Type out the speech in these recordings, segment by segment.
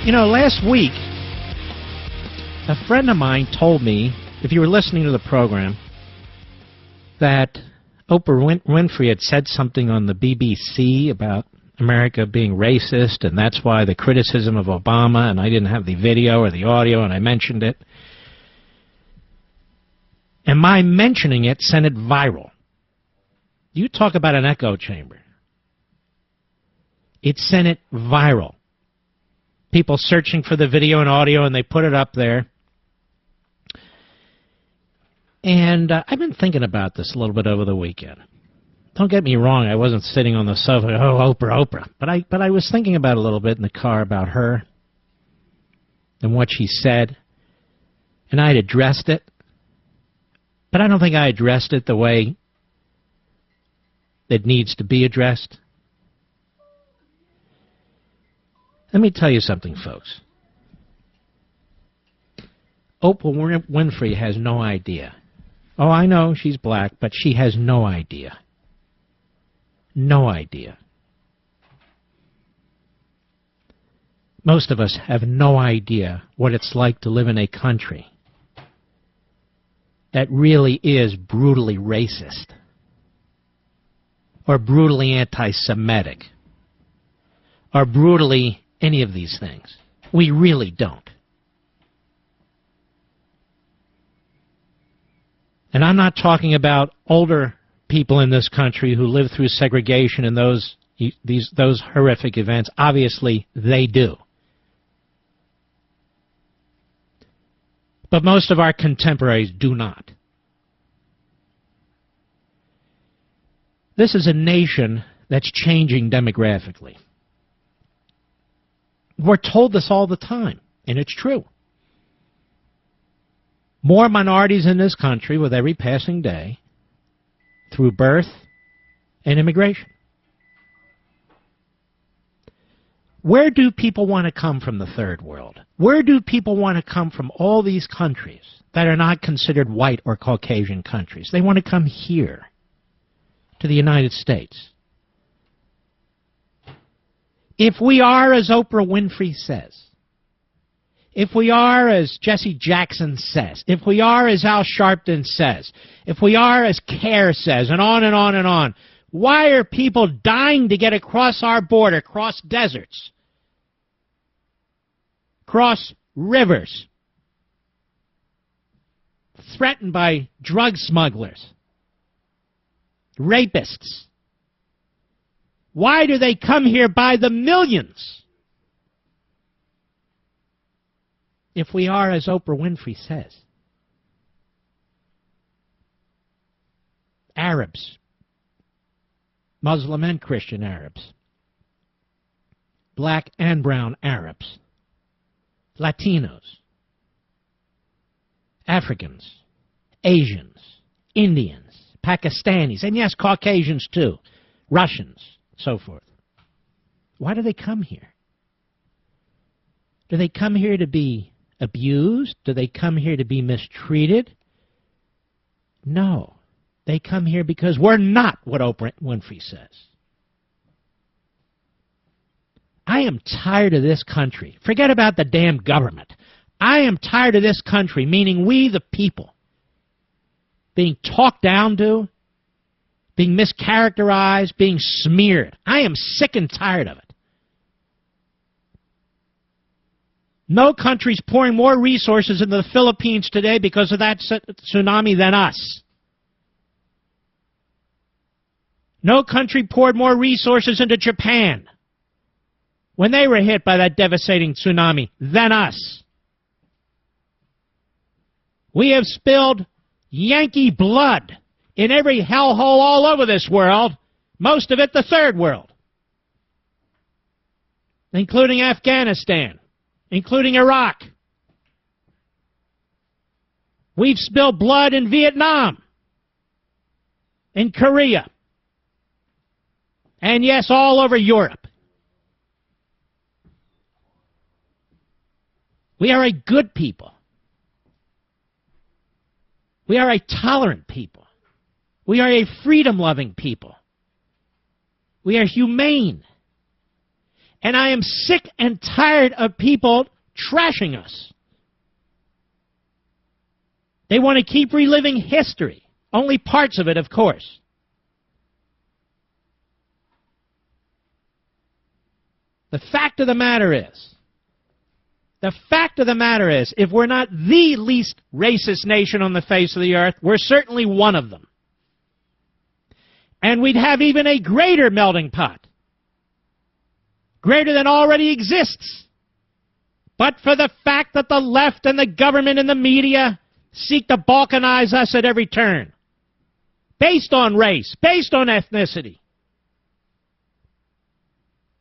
You know, last week, a friend of mine told me, if you were listening to the program, that Oprah Winfrey had said something on the BBC about America being racist, and that's why the criticism of Obama, and I didn't have the video or the audio, and I mentioned it. And my mentioning it sent it viral. You talk about an echo chamber. It sent it viral. People searching for the video and audio, and they put it up there. And I've been thinking about this a little bit over the weekend. Don't get me wrong, I wasn't sitting on the sofa, oh, Oprah, Oprah. But I was thinking about it a little bit in the car about her and what she said. And I had addressed it. But I don't think I addressed it the way it needs to be addressed. Let me tell you something, folks. Oprah Winfrey has no idea. Oh, I know she's black, but she has no idea. No idea. Most of us have no idea what it's like to live in a country that really is brutally racist or brutally anti-Semitic or brutally any of these things. We really don't. And I'm not talking about older people in this country who live through segregation and those horrific events. Obviously, they do. But most of our contemporaries do not. This is a nation that's changing demographically. We're told this all the time, and it's true. More minorities in this country with every passing day through birth and immigration. Where do people want to come from the third world? Where do people want to come from all these countries that are not considered white or Caucasian countries? They want to come here to the United States. If we are, as Oprah Winfrey says, if we are, as Jesse Jackson says, if we are, as Al Sharpton says, if we are, as CARE says, and on and on and on, why are people dying to get across our border, cross deserts, cross rivers, threatened by drug smugglers, rapists? Why do they come here by the millions? If we are, as Oprah Winfrey says, Arabs, Muslim and Christian Arabs, black and brown Arabs, Latinos, Africans, Asians, Indians, Pakistanis, and yes, Caucasians too, Russians, so forth. Why do they come here? Do they come here to be abused? Do they come here to be mistreated? No. They come here because we're not what Oprah Winfrey says. I am tired of this country. Forget about the damn government. I am tired of this country, meaning we the people, being talked down to, being mischaracterized, being smeared. I am sick and tired of it. No country's pouring more resources into the Philippines today because of that tsunami than us. No country poured more resources into Japan when they were hit by that devastating tsunami than us. We have spilled Yankee blood in every hellhole all over this world, most of it the third world, including Afghanistan, including Iraq. We've spilled blood in Vietnam, in Korea, and yes, all over Europe. We are a good people. We are a tolerant people. We are a freedom-loving people. We are humane. And I am sick and tired of people trashing us. They want to keep reliving history. Only parts of it, of course. The fact of the matter is, if we're not the least racist nation on the face of the earth, we're certainly one of them. And we'd have even a greater melting pot, greater than already exists. But for the fact that the left and the government and the media seek to balkanize us at every turn, based on race, based on ethnicity.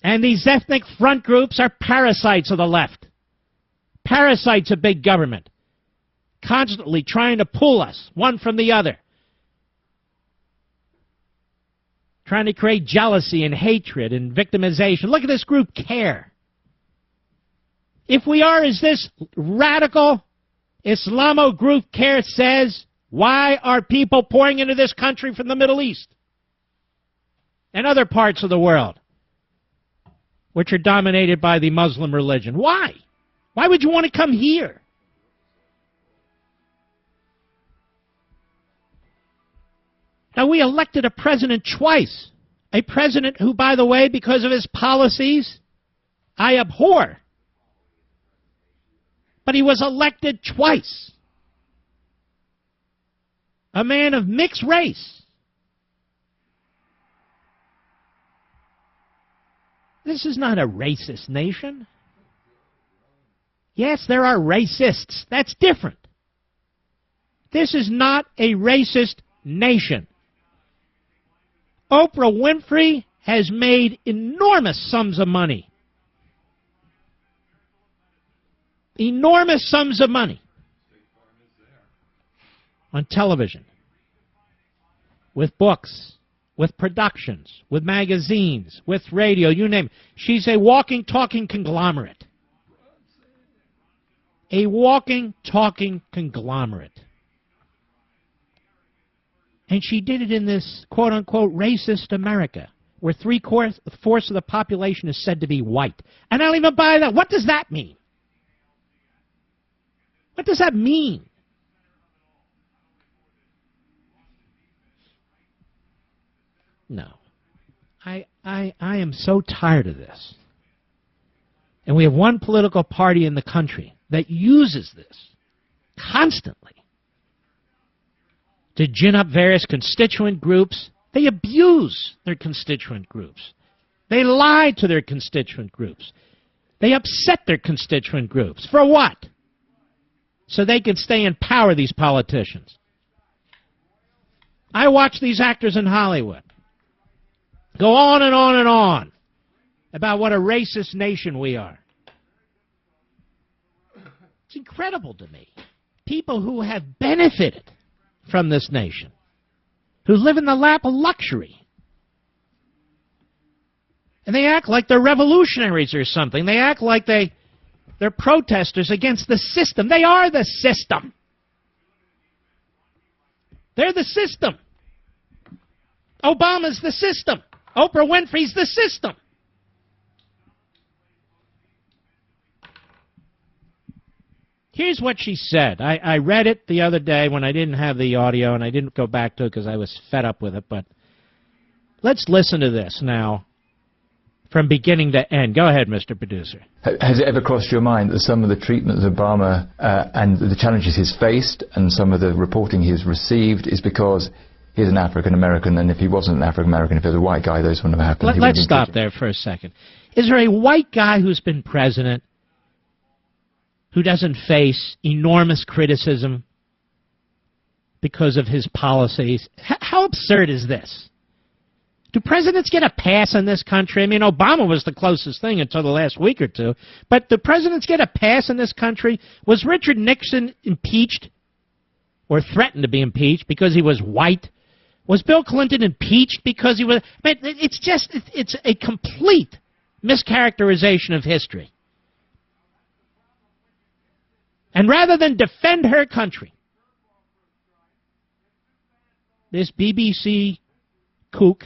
And these ethnic front groups are parasites of the left, parasites of big government, constantly trying to pull us one from the other, trying to create jealousy and hatred and victimization. Look at this group, CARE. If we are, as this radical Islamo group CARE says, why are people pouring into this country from the Middle East and other parts of the world which are dominated by the Muslim religion? Why? Why would you want to come here? Now, we elected a president twice. A president who, by the way, because of his policies, I abhor. But he was elected twice. A man of mixed race. This is not a racist nation. Yes, there are racists. That's different. This is not a racist nation. Oprah Winfrey has made enormous sums of money. Enormous sums of money on television, with books, with productions, with magazines, with radio, you name it. She's a walking, talking conglomerate. A walking, talking conglomerate. And she did it in this quote-unquote racist America, where 3/4 of the population is said to be white. And I don't even buy that. What does that mean? What does that mean? No. I am so tired of this. And we have one political party in the country that uses this constantly to gin up various constituent groups. They abuse their constituent groups. They lie to their constituent groups. They upset their constituent groups. For what? So they can stay in power, these politicians. I watch these actors in Hollywood go on and on and on about what a racist nation we are. It's incredible to me. People who have benefited from this nation, who live in the lap of luxury. And they act like they're revolutionaries or something. They act like they're protesters against the system. They are the system. They're the system. Obama's the system. Oprah Winfrey's the system. Here's what she said. I read it the other day when I didn't have the audio, and I didn't go back to it because I was fed up with it. But let's listen to this now from beginning to end. Go ahead, Mr. Producer. Has it ever crossed your mind that some of the treatment that Obama and the challenges he's faced and some of the reporting he's received is because he's an African-American, and if he wasn't an African-American, if he was a white guy, those wouldn't have happened? Let's stop there for a second. Is there a white guy who's been president who doesn't face enormous criticism because of his policies? How absurd is this? Do presidents get a pass in this country? I mean, Obama was the closest thing until the last week or two. But do presidents get a pass in this country? Was Richard Nixon impeached or threatened to be impeached because he was white? Was Bill Clinton impeached because he was... I mean, it's a complete mischaracterization of history. And rather than defend her country, this BBC kook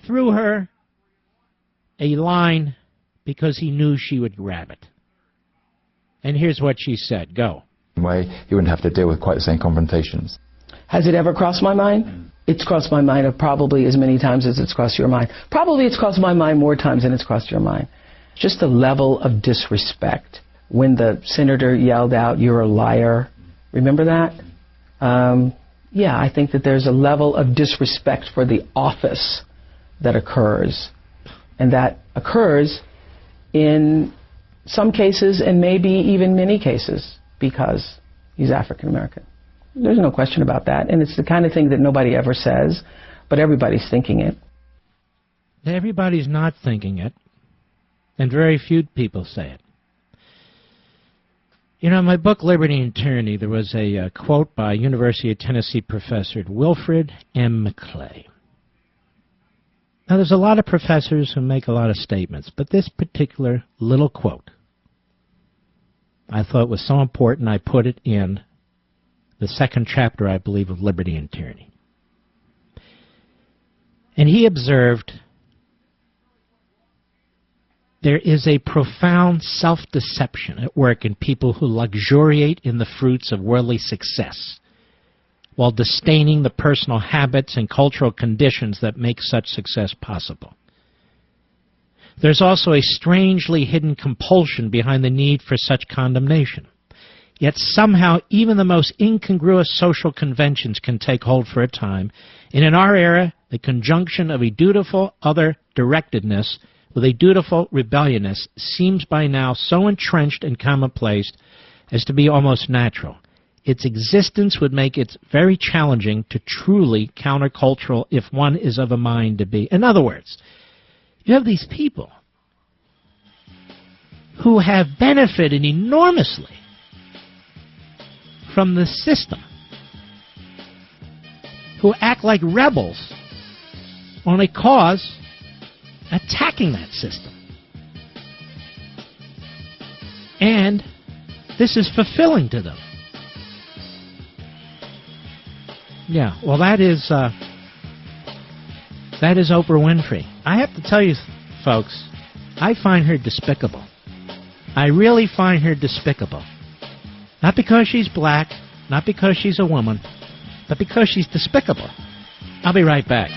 threw her a line because he knew she would grab it. And here's what she said. Go. Way he wouldn't have to deal with quite the same confrontations. Has it ever crossed my mind? It's crossed my mind probably as many times as it's crossed your mind. Probably it's crossed my mind more times than it's crossed your mind. Just the level of disrespect. When the senator yelled out, "You're a liar." Remember that? Yeah, I think that there's a level of disrespect for the office that occurs. And that occurs in some cases and maybe even many cases because he's African American. There's no question about that. And it's the kind of thing that nobody ever says, but everybody's thinking it. Everybody's not thinking it, and very few people say it. You know, in my book, Liberty and Tyranny, there was a quote by University of Tennessee professor Wilfred M. McClay. Now, there's a lot of professors who make a lot of statements, but this particular little quote, I thought was so important, I put it in the second chapter, I believe, of Liberty and Tyranny. And he observed, there is a profound self-deception at work in people who luxuriate in the fruits of worldly success, while disdaining the personal habits and cultural conditions that make such success possible. There's also a strangely hidden compulsion behind the need for such condemnation. Yet somehow even the most incongruous social conventions can take hold for a time, and in our era, the conjunction of a dutiful other-directedness with a dutiful rebelliousness seems by now so entrenched and commonplace as to be almost natural. Its existence would make it very challenging to truly countercultural if one is of a mind to be. In other words, you have these people who have benefited enormously from the system, who act like rebels on a cause attacking that system. And this is fulfilling to them. Yeah, well, that is Oprah Winfrey. I have to tell you, folks, I find her despicable. I really find her despicable. Not because she's black, not because she's a woman, but because she's despicable. I'll be right back.